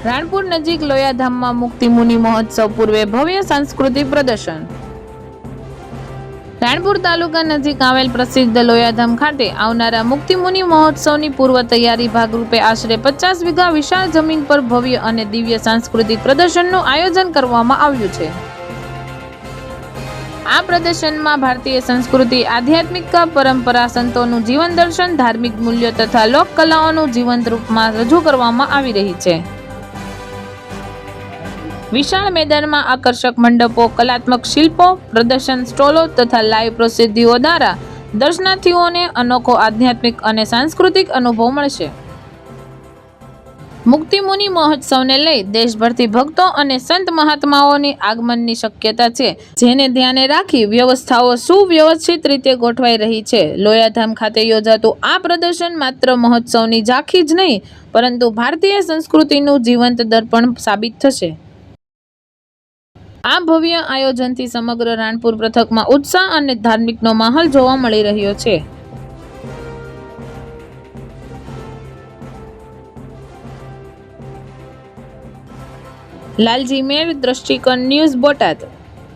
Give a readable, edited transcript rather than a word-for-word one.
રાણપુર નજીક લોયાધામમાં મુક્તિ મુનિ મહોત્સવ પૂર્વે ભવ્ય સાંસ્કૃતિક પ્રદર્શન। રાણપુર તાલુકા નજીક આવેલ પ્રસિદ્ધ લોયાધામ ખાતે આવનારા મુક્તિ મુનિ મહોત્સવની પૂર્વ તૈયારી ભાગરૂપે આશરે 50 વીઘા વિશાળ જમીન પર ભવ્ય અને દિવ્ય સાંસ્કૃતિક પ્રદર્શનનું આયોજન કરવામાં આવ્યું છે। આ પ્રદર્શનમાં ભારતીય સંસ્કૃતિ, આધ્યાત્મિકતા, પરંપરા, સંતોનું જીવન દર્શન, ધાર્મિક મૂલ્યો તથા લોક કલાઓનું જીવંત રૂપમાં રજૂ કરવામાં આવી રહી છે। વિશાળ મેદાનમાં આકર્ષક મંડપો, કલાત્મક શિલ્પો, પ્રદર્શન સ્ટોલો તથા લાઈવ પ્રસ્તુતિઓ દ્વારા દર્શનાર્થીઓને અનોખો આધ્યાત્મિક અને સાંસ્કૃતિક અનુભવ મળશે। મુક્તિ મુનિ મહોત્સવને લઈ દેશભરથી ભક્તો અને સંત મહાત્માઓની આગમનની શક્યતા છે, જેને ધ્યાને રાખી વ્યવસ્થાઓ સુવ્યવસ્થિત રીતે ગોઠવાઈ રહી છે। લોયાધામ ખાતે યોજાતું આ પ્રદર્શન માત્ર મહોત્સવની ઝાંખી જ નહીં, પરંતુ ભારતીય સંસ્કૃતિનું જીવંત દર્પણ સાબિત થશે। આ ભવ્ય આયોજનથી સમગ્ર રાણપુર પંથકમાં ઉત્સાહ અને ધાર્મિકનો માહોલ જોવા મળી રહ્યો છે। લાલજી મેર, દ્રષ્ટિકોણ ન્યૂઝ, બોટાદ।